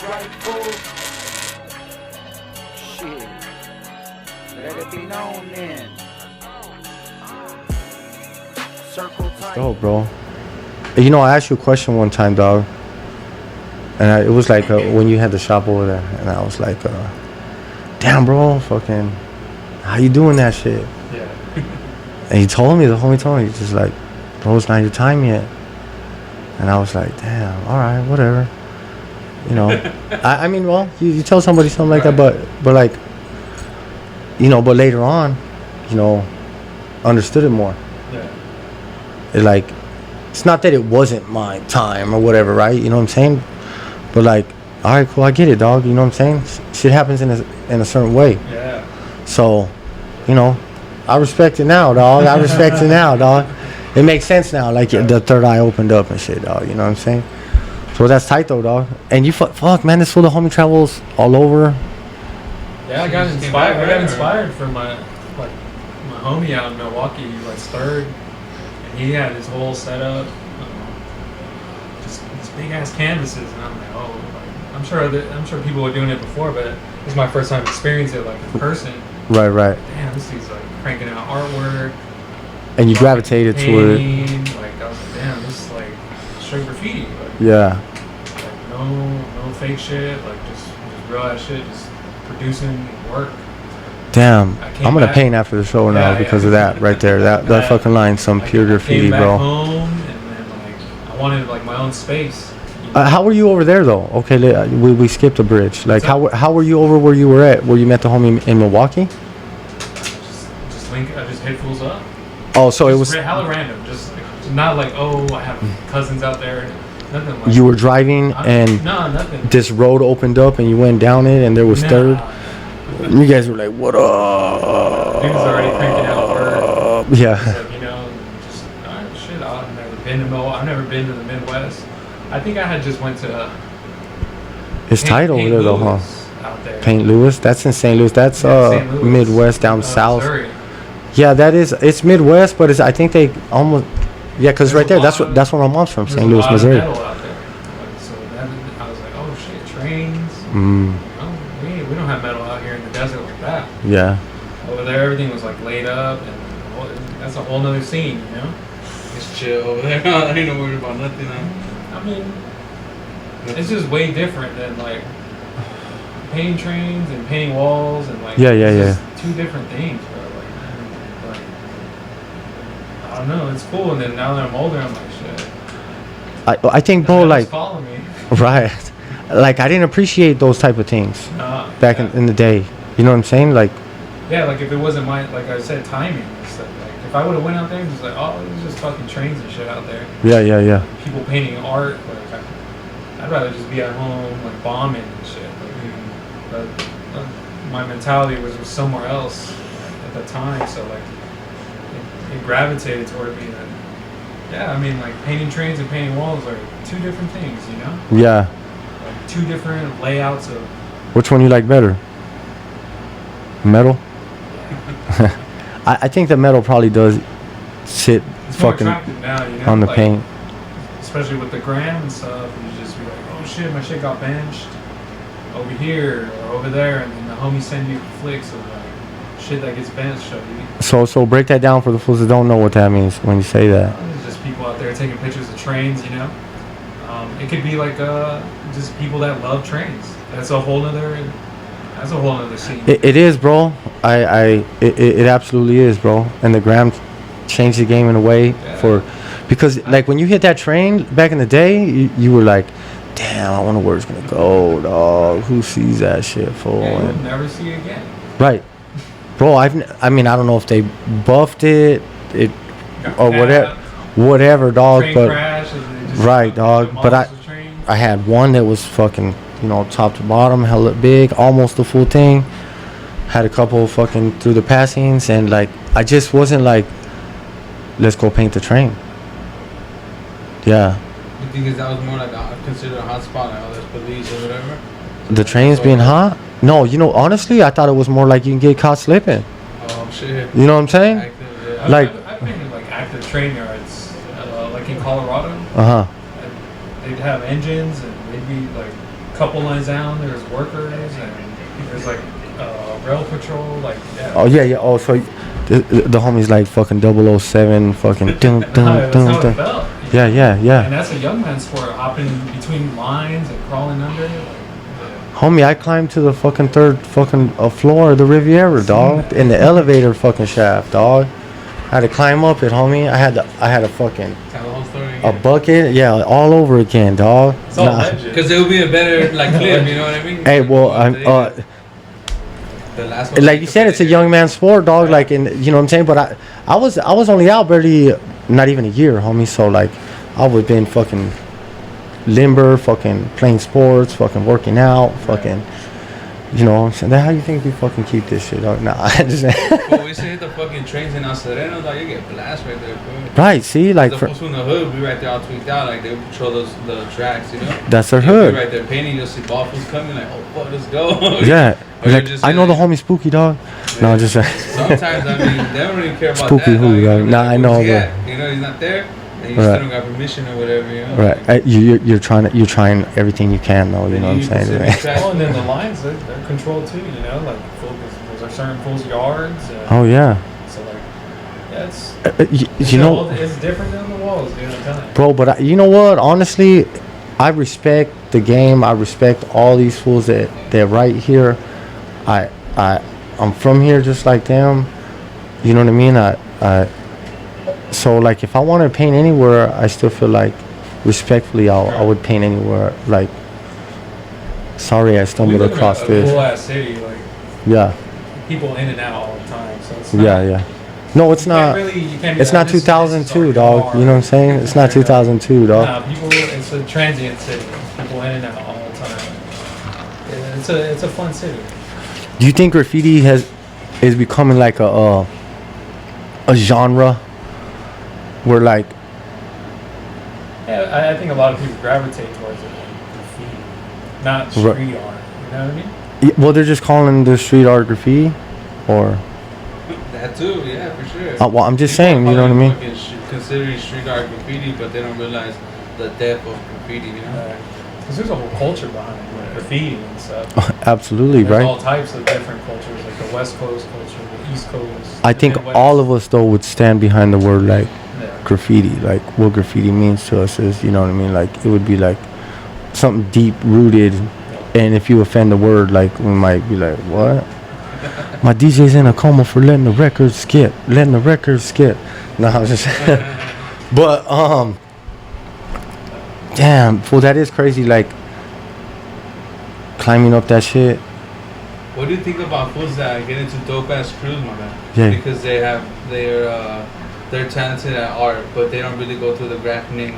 right, fool? Shit. Let it be known then. Circle tight. Oh, bro. You know, I asked you a question one time, dog. And it was like when you had the shop over there. And I was like, damn, bro, fucking, how you doing that shit? Yeah. And he told me, the homie told me, he's just like, bro, it's not your time yet. And I was like, damn, all right, whatever. You know, I mean, well, you tell somebody something like that, but like, you know, but later on, you know, understood it more. Yeah. It like, it's not that it wasn't my time or whatever, right? You know what I'm saying? But like, all right, cool, I get it, dog. You know what I'm saying? Shit happens in a certain way. Yeah. So, you know, I respect it now, dog. I respect it now, dog. It makes sense now, like the third eye opened up and shit, dog. You know what I'm saying? So that's tight though, dog. And you fuck, man, this fool, the homie travels all over. Yeah, I got inspired. I got inspired from my homie out in Milwaukee, like Sturd, and he had his whole setup, just these big ass canvases, and I'm like, oh, like, I'm sure people were doing it before, but this is my first time experiencing it like in person. Right. Damn, this dude's like cranking out artwork. And you gravitated to it. Like I was like, damn, this is like straight graffiti. Like, Yeah. Like no fake shit. Like just real ass shit. Just producing work. Damn, I'm gonna paint after the show now because of that right there. That fucking line, some pure graffiti, came back bro. home and then like I wanted like my own space. How were you over there though? Okay, we skipped a bridge. Like how were you over where you were at? Where you met the homie in Milwaukee? I just hit fools up. Oh, so just it was hella random. Just not like, oh, I have cousins out there. Nothing like. You were driving and nothing. This road opened up and you went down it and there was third. You guys were like, what up? Dude's already cranking out work. Yeah. Like, you know, just shit. I've never been to the Midwest. I think I had just went to. It's tight over there though, huh? Out there. Paint Louis. That's in St. Louis. That's St. Louis. Midwest down south. Missouri. Yeah, it's Midwest, but I think they almost, yeah, because right there, that's where my mom's from, St. Louis, Missouri. Metal out there. So I was like, oh shit, trains. Mm. We don't have metal out here in the desert like that. Yeah. Over there, everything was like laid up, and that's a whole nother scene, you know. It's chill over there. I ain't no worried about nothing. I mean, it's just way different than like painting trains and painting walls and like. Yeah. Two different things, bro. I don't know, it's cool, and then now that I'm older, I'm like, shit. I think, bro, like, follow me. right, like I didn't appreciate those type of things back in the day. You know what I'm saying? Like, yeah, like if it wasn't like I said, timing and stuff. Like if I would have went out there and just like, oh, there's just fucking trains and shit out there. Yeah. People painting art, like I'd rather just be at home, like bombing and shit. But my mentality was somewhere else at the time, so like. It gravitated toward me that, yeah, I mean, like painting trains and painting walls are two different things, you know? Yeah. Like two different layouts of. Which one you like better? Metal? I think the metal probably does sit it's more fucking attractive now, you know? on the like, paint. Especially with the gram and stuff, you just be like, oh shit, my shit got benched over here or over there, and then the homies send you flicks of like shit that gets benched. So break that down for the fools that don't know what that means when you say that. There's just people out there taking pictures of trains, you know. It could be like just people that love trains. That's a whole nother scene. It is, bro. It absolutely is, bro. And the gram changed the game in a way because like when you hit that train back in the day, you were like, damn, I wonder where it's gonna go, dog. Who sees that shit, fool? Yeah, you'll never see it again. Right. Bro, I mean, I don't know if they buffed it or whatever, dog. Train but crash, right, dog. But I had one that was fucking, you know, top to bottom, hella big, almost the full thing. Had a couple fucking through the passings, and like I just wasn't like, let's go paint the train. Yeah. You think that was more like considered a hot spot, like all this police or whatever? The trains being hot? No, you know, honestly, I thought it was more like you can get caught slipping. Oh shit. You know what I'm saying? Active, yeah. Like I've been in like active train yards, like in Colorado. Uh-huh. They'd have engines and they'd be like couple lines down, there's workers, and there's like rail patrol. Like, yeah. Oh yeah, yeah. Oh, so the homies like fucking 007, fucking dun, That's dun, how it dun, dun. felt. Yeah, yeah, yeah. And that's a young man's sport, hopping between lines and crawling under. Homie, I climbed to the fucking third fucking floor of the Riviera, dog, in the elevator fucking shaft, dog. I had to climb up it, homie. I had a fucking Tell the whole story a again. bucket, yeah, all over again, dog. It's all legend. Because it would be a better like clip, you know what I mean? Hey, well, I'm the last one like you said, it's a young man's sport, dog. Like, in you know what I'm saying. But I was only out barely, not even a year, homie. So like, I would been fucking limber, fucking playing sports, fucking working out, fucking. You know what I'm saying? Then how you think we fucking keep this shit up? Nah, I just. Well, we used to hit the fucking trains in El Sereno, like you get blast right there, bro. Right, see, like The folks from the hood be right there all tweaked out, like they would patrol the tracks, you know. that's their They'll hood. be right there painting, you'll see ball fools coming, like, oh fuck, let's go. Yeah, Or you're like just I know the like- homie Spooky, dog. No, I'm just saying. Sometimes I mean they don't really care about Spooky that. who, dog. right? You're Nah, like, I know, where's he but- at? You know, he's not there. And you Right. still don't got permission or whatever, you know. Right, you're trying everything you can, though. You know what I'm saying? Right? Oh, and then the lines, they're controlled too, you know, like there's a certain fools yards. Oh yeah. So like, yeah, it's You know, it's different than the walls, dude. I'm telling you. bro, but you know what? Honestly, I respect the game. I respect all these fools that right here. I'm from here just like them. You know what I mean? So like if I want to paint anywhere, I still feel like respectfully I would paint anywhere. Like, sorry, I stumbled We live in across a this. cool ass city, like Yeah, people in and out all the time. So it's yeah, yeah. No, it's You can't not. really, you can't be It's like, not this is 2002, our dog. bar. You know what I'm saying? It's not 2002, dog. Nah, people. It's a transient city. People in and out all the time. Yeah, it's a fun city. Do you think graffiti is becoming like a genre where like Yeah, I think a lot of people gravitate towards it, like graffiti, not street art. You know what I mean? well they're just calling the street art graffiti, or That too, yeah, for sure. well I'm just saying, you know what I mean? Considering street art graffiti, but they don't realize the depth of graffiti, you know. Because there's a whole culture behind it, like graffiti and stuff. Absolutely, There's all right? types of different cultures, like the West Coast culture, the East Coast. I the think Midwest. all of us though would stand behind the word like Yeah. graffiti, like what graffiti means to us is, you know what I mean? Like it would be like something deep rooted, and if you offend the word, like we might be like, what? My DJ's in a coma for letting the record skip. No, I was just but damn, fool, that is crazy, like climbing up that shit. What do you think about fools that get into dope ass crews, my man? Yeah. Because they're talented at art, but they don't really go through the grafting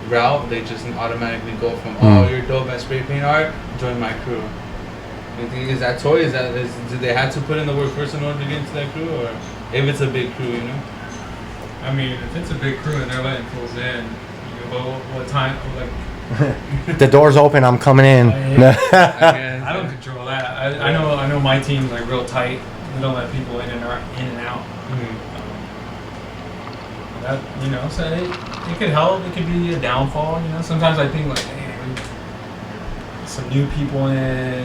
route. They just automatically go from you're dope at spray paint art, join my crew. You think is that toy? Did they have to put in the work first in order to get into that crew, or if it's a big crew, you know? I mean, if it's a big crew and they're letting fools in, you go, what time? Like, The door's open, I'm coming in. I don't control that. I know my team's like real tight. We don't let people in and out. That, you know, so it could help. It could be a downfall. You know, sometimes I think like, hey, some new people in,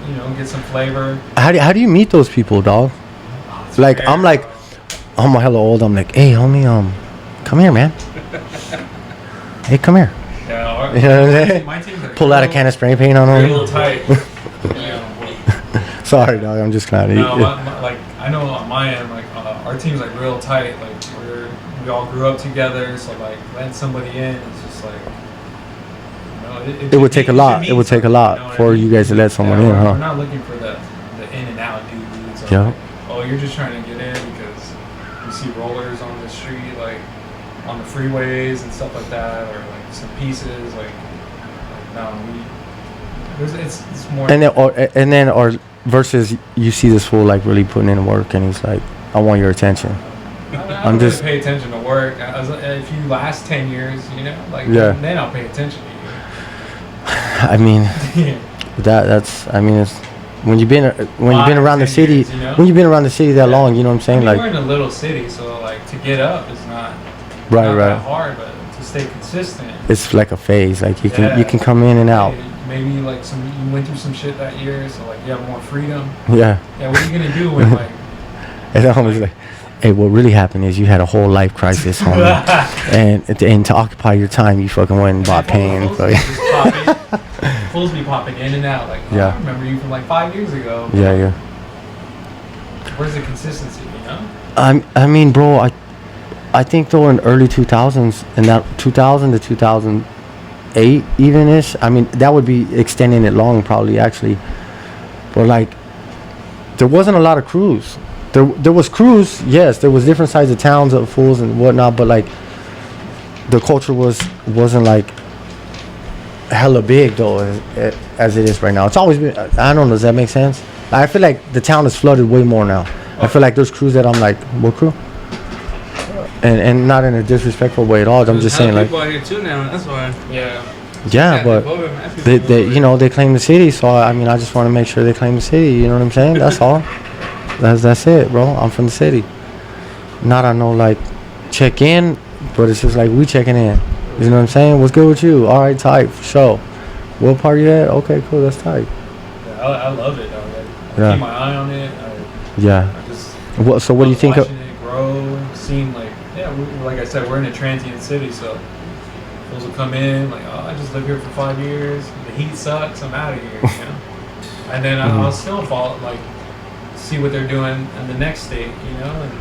you know, get some flavor. How do you meet those people, dog? Oh, it's Like rare, I'm like, bro. I'm hella old. I'm like, hey homie, come here, man. Hey, come here. Yeah, our, You know what I'm saying? my team's like Pull out a can of spray paint on real them. tight. Yeah. Sorry, dog. I'm just kind of. No, like I know on my end, like our team's like real tight. Like we all grew up together, so like letting somebody in is just like. You know, It would take a lot. It would take a lot for you guys to let someone in, We're huh? not looking for the in and out dudes. Or Yeah. like, oh, you're just trying to get in because you see rollers on the street, like on the freeways and stuff like that, or like some pieces. Like no, it's more. And then or versus you see this fool like really putting in work, and he's like, I want your attention. I don't really pay attention to work. If you last 10 years, you know, like then I'll pay attention to you. I mean, that's it's when you've been around the 10 city, years, you know? when you've been around the city that long, you know what I'm saying? I mean, Like we're in a little city, so like to get up is not right. that hard, but to stay consistent. It's like a phase. Like you can come in and out. You maybe like you went through some shit that year, so like you have more freedom. Yeah. Yeah, what are you gonna do when like? And the homie's like, hey, what really happened is you had a whole life crisis, homie. and to occupy your time, you fucking went and bought pain. Fools be popping in and out. Like, oh, Yeah. I remember you from like 5 years ago. Yeah, yeah. Where's the consistency, you know? I mean, bro, I think though in early 2000s, and that 2000 to 2008 even ish. I mean, that would be extending it long, probably actually. But like, there wasn't a lot of crews. There was crews, yes. There was different sizes of towns of fools and whatnot, but like, the culture wasn't like hella big though as it is right now. It's always been. I don't know. Does that make sense? I feel like the town is flooded way more now. I feel like there's crews that I'm like, what crew? And not in a disrespectful way at all. I'm just saying like. People out here too now. That's why. Yeah. Yeah, but they you know, they claim the city. So I mean, I just want to make sure they claim the city. You know what I'm saying? That's all. That's it, bro. I'm from the city. Not I know like check in, but it's just like we checking in. You know what I'm saying? What's good with you? All right, tight for sure. What part you at? Okay, cool. That's tight. Yeah, I love it though. Like, I keep my eye on it. Yeah. I just. So what do you think? Watching it grow, seeing like like I said, we're in a transient city, so fools will come in like, oh, I just lived here for 5 years. The heat sucks. I'm out of here. You know. And then I'll still follow like. See what they're doing in the next state, you know, and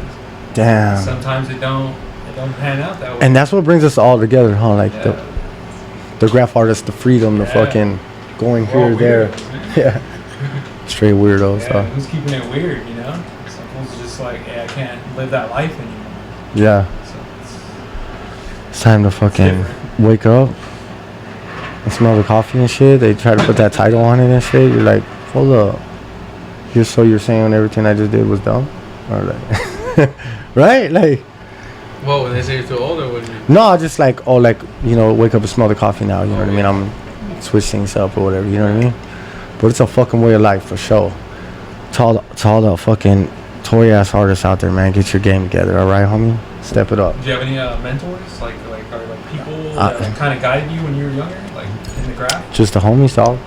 damn. sometimes it don't pan out that way. And that's what brings us all together, huh? Like the graph artist, the freedom, the fucking going here, there. Yeah. Straight weirdos. Yeah, So. who's keeping it weird, you know? Some fools are just like, hey, I can't live that life anymore. Yeah. So it's time to fucking wake up and smell the coffee and shit. They try to put that title on it and shit. You're like, hold up. So you're saying everything I just did was dumb? Or like, right? Like, well, when they say you're too old, or what do you mean? No, just like, oh, like, you know, wake up and smell the coffee now. You know what I mean? I'm switch things up or whatever. You know what I mean? But it's a fucking way of life for sure. To all the fucking toy ass artists out there, man, get your game together. All right, homie? Step it up. do you have any mentors? Like are like people that kind of guided you when you were younger, like in the craft? Just the homies, dog.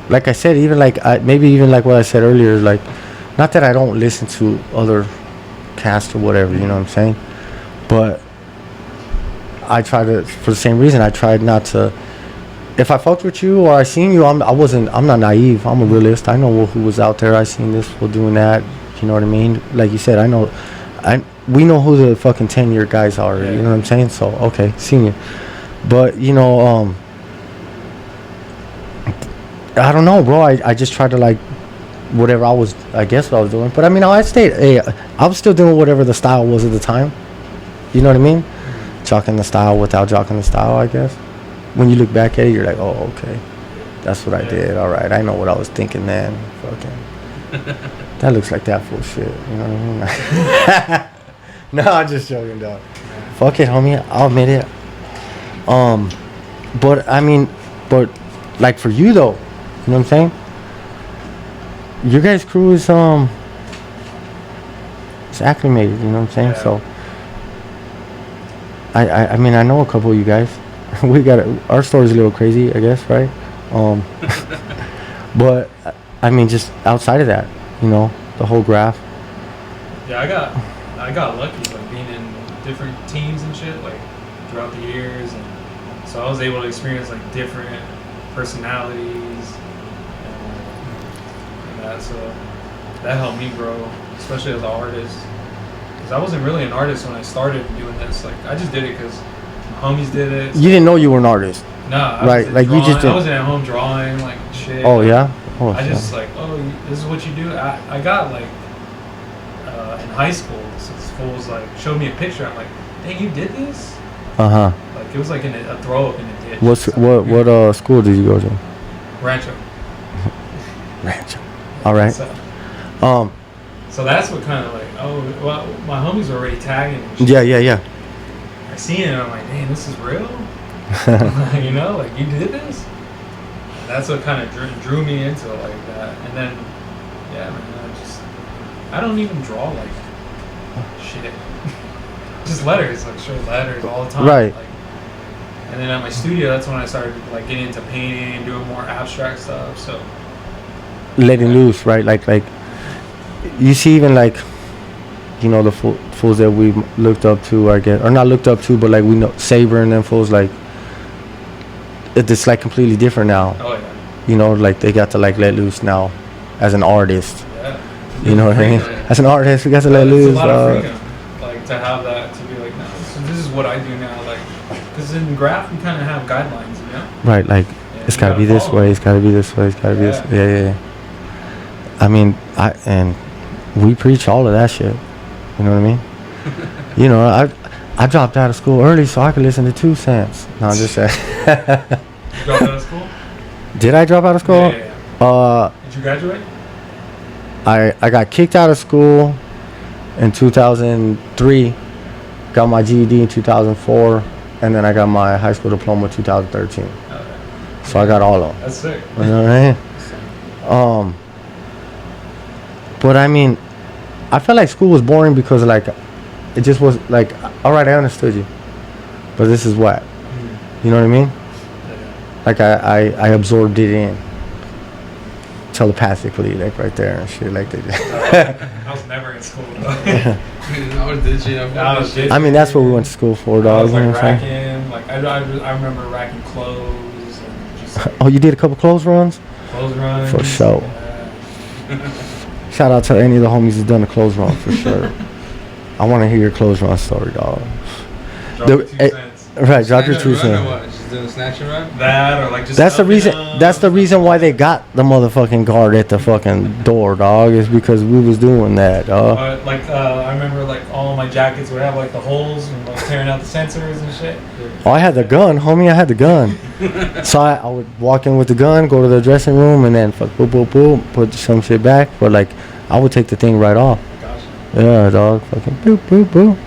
Like I said, even like maybe even like what I said earlier, like not that I don't listen to other casts or whatever, you know what I'm saying, but I try to, for the same reason, I tried not to. If I fucked with you or I seen you, I'm not naive. I'm a realist. I know who was out there. I seen this, we're doing that. You know what I mean? Like you said, we know who the fucking 10-year guys are. You know what I'm saying? So okay, seen you, but you know, I don't know, bro. I just tried to like whatever I was doing. But I mean, I was still doing whatever the style was at the time. You know what I mean? Jocking the style without jocking the style, I guess. When you look back at it, you're like, oh, okay. That's what I did. All right. I know what I was thinking then. Fucking. That looks like that full shit. You know what I mean? No, I'm just joking, dog. Fuck it, homie. I'll admit it. But I mean, like for you though, you know what I'm saying? Your guys' crew is it's acclimated, you know what I'm saying? Yeah. So I mean I know a couple of you guys. We got our story's a little crazy, I guess, right? But I mean just outside of that, you know, the whole graph. Yeah, I got lucky like being in different teams and shit like throughout the years, and so I was able to experience like different personalities and that, so that helped me grow, especially as an artist, because I wasn't really an artist when I started doing this. Like I just did it because my homies did it. You didn't know you were an artist. Nah, right? Like drawing. you just didn't. I wasn't at home drawing like shit. Oh yeah. Oh, I just like, oh, this is what you do. I got like in high school, this fool was like showed me a picture. I'm like, dang, you did this? Uh huh. Like it was like in a throw up in a ditch. What school did you go to? Rancho. Rancho. All right. So that's what kind of like, oh, well, my homies were already tagging and shit. Yeah. I seen it and I'm like, damn, this is real? You know, like you did this? That's what kind of drew me into it like that. And then, yeah, man, I don't even draw like shit. Just letters, like straight letters all the time. Right. Like, And then at my studio, that's when I started like getting into painting, doing more abstract stuff. So letting loose, right? Like you see, even like, you know, the fools that we looked up to, I guess, or not looked up to, but like we know Saber and them fools, like it's like completely different now. oh yeah, You know, like they got to like let loose now as an artist. yeah. You know what I mean? Yeah. As an artist, we got to let It's loose. a lot of freedom, like to have that, to be like, no, so this is what I do now, like, because in graph you kind of have guidelines, you know. Right, like it's you got to be this follow way. it. It's got to be this way. It's got to be this. Yeah. Yeah. I mean, and we preach all of that shit. You know what I mean? You know, I dropped out of school early so I could listen to 2 Cents. No, I'm just saying. You dropped out of school? Did I drop out of school? Yeah. Did you graduate? I got kicked out of school in 2003. Got my GED in 2004, and then I got my high school diploma in 2013. Okay. So I got all of them. That's sick. You know what I mean? But I mean, I felt like school was boring because like it just was like, all right, I understood you, but this is what, you know what I mean? Like I absorbed it in telepathically, like right there and shit, like they did. I was never in school though. I was ditching. I was ditching. I mean, that's what we went to school for, I dog. was You know like what I'm saying? racking, like I remember racking clothes and just like, Oh, you did a couple clothes runs? clothes runs. For sure. Yeah. Shout out to any of the homies who's done a clothes run for sure. I want to hear your clothes run story, dog. Drop The- the 2 cents. Right, drop your Snatch two and run or cents. what? Just doing a snatch and run? That or like just. That's the up reason. and up. That's the reason why they got the motherfucking guard at the fucking door, dog. Is because we was doing that, dog. Like I remember like all of my jackets would have like the holes and like tearing out the sensors and shit. Oh, I had the gun, homie. I had the gun. So I would walk in with the gun, go to the dressing room, and then fuck, boop, boop, boop, put some shit back. But like, I would take the thing right off. Gosh. Yeah, dog. Fucking boop, boop, boop.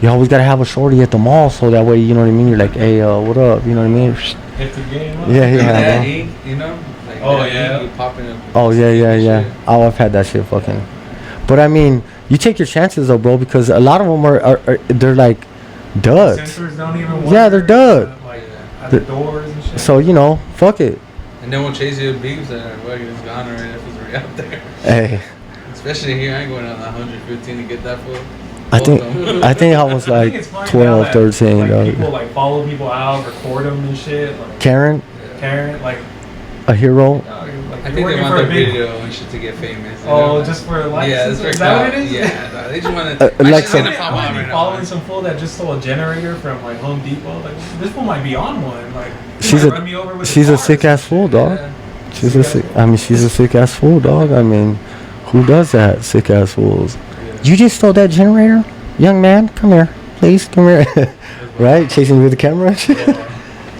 You always gotta have a shorty at the mall, so that way, you know what I mean. You're like, hey, what up? You know what I mean? Hit the game up. Yeah, Remember yeah. that bro. ink, you know? Like Oh, that yeah. ink, you popping up. Oh yeah, yeah, and yeah. shit. Oh, I've had that shit fucking. But I mean, you take your chances though, bro, because a lot of them are they're like duds. Sensors don't even work. Yeah, they're dud. Like at the doors and shit. So you know, fuck it. And then we'll chase you with beeps and like, well, it's gone already. That was already out there. Hey, Especially here, I ain't going on 115 to get that fool. I think Both of 'em. I think I was I think like it's funny 12, now that, 13, like, dog. people like follow people out, record them and shit. Like Karen, Karen, like, a hero. like I you're think they working want for the a big. video and shit to get famous. you Oh, know? just for likes. Yeah, and that's stuff? for Is that what it clout. is? Yeah, they just want like to. Like some- gonna I pop might on be right following now. some fool that just stole a generator from like Home Depot. Like this one might be on one. Like he She's might a run me over with she's the a car or sick ass some fool, shit. dog. Yeah. She's a sick. I mean, she's a sick ass fool, dog. I mean, who does that? Sick ass fools. You just stole that generator, young man. Come here, please. Come here. Right, chasing me with the camera. and shit? Yeah.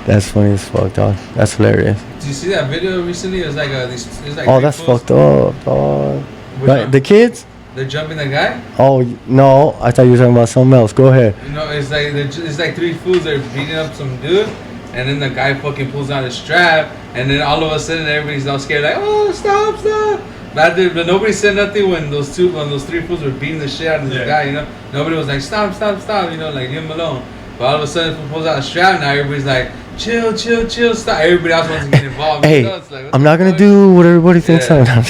That's funny as fuck, dog. That's hilarious. Did you see that video recently? It was like it's like Oh, three that's fools- fucked up, dog. Which Right, one? the kids? They're jumping the guy. Oh no, I thought you were talking about something else. Go ahead. You know, it's like it's like three fools that are beating up some dude, and then the guy fucking pulls out a strap, and then all of a sudden everybody's all scared, like, oh, stop, stop. But nobody said nothing when those three fools were beating the shit out of this Yeah. guy. You know, nobody was like, stop, stop, stop. You know, like leave him alone. But all of a sudden, he pulls out a strap. Now everybody's like, chill, chill, chill, stop. Everybody else wants to get involved. Hey, you know, it's like, what I'm the not gonna fuck? do what everybody thinks Yeah. I'm.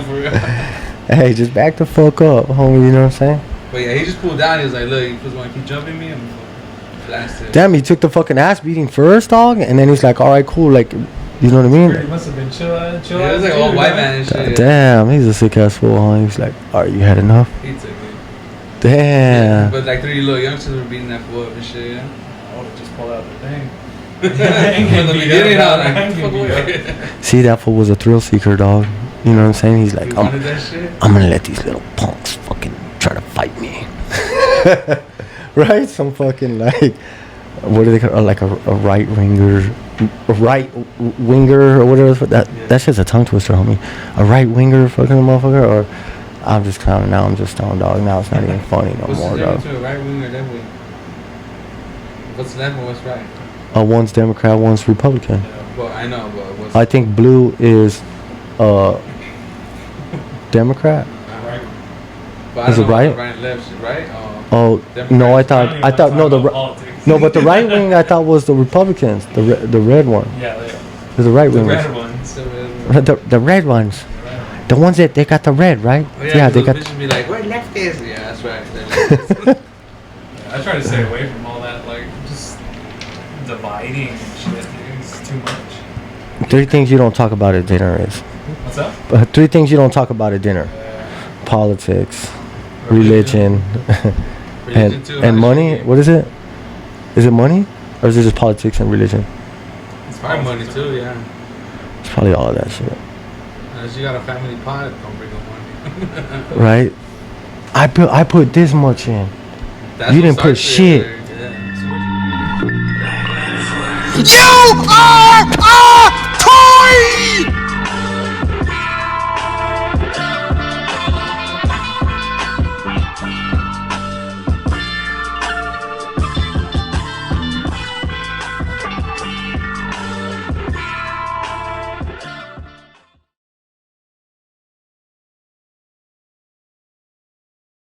For real. Hey, just back the fuck up, homie. You know what I'm saying? But yeah, he just pulled down. He was like, look, you just want to keep jumping me? I'm gonna blast it. Damn, he took the fucking ass beating first, dog, and then he's like, all right, cool, like, you know what I He mean? must have been chill. Chill. Yeah, it was like dude, old white right? man and shit. Damn, he's a sick ass fool, huh? He's like, all right, you had enough. He took it. Damn. But like three little youngsters were beating that fool up and shit, yeah. I would have just pulled out the thing. From the beginning, I was I like, ain't fuck getting away. See, that fool was a thrill seeker, dog. You know what I'm saying? He's like, You I'm wanted that shit? gonna let these little punks fucking try to fight me. Right? Some fucking like, what do they call like a right winger, or whatever. Yeah. That shit's a tongue twister, homie. A right winger, fucking motherfucker, or I'm just clowning now. I'm just throwing dog. Now it's not even funny no What's more, the dog. difference between a right wing or left wing? What's left and what's right? One's Democrat, one's Republican. Well, I know, but what's I think blue is Democrat. Right. But I Is don't it know right? what right and left is right. Oh, Oh no, I thought no no, but the right wing I thought was the Republicans, the red one. Yeah, There's the right the wing. red ones. The red ones. The ones that they got the red, right? Oh, yeah, they got. Bitches be like, we're leftists. Yeah, that's right. They're leftists. I try to stay away from all that, like just dividing and shit, dude. It's too much. 3 things you don't talk about at dinner is. What's up? 3 things you don't talk about at dinner. Politics, religion, Religion too, and money. actually. What is it? Is it money? Or is it just politics and religion? It's probably money too, yeah. It's probably all of that shit. Unless you got a family pot, don't bring no money. Right? I put this much in. That's You what didn't put starts it, shit. yeah. You are a toy!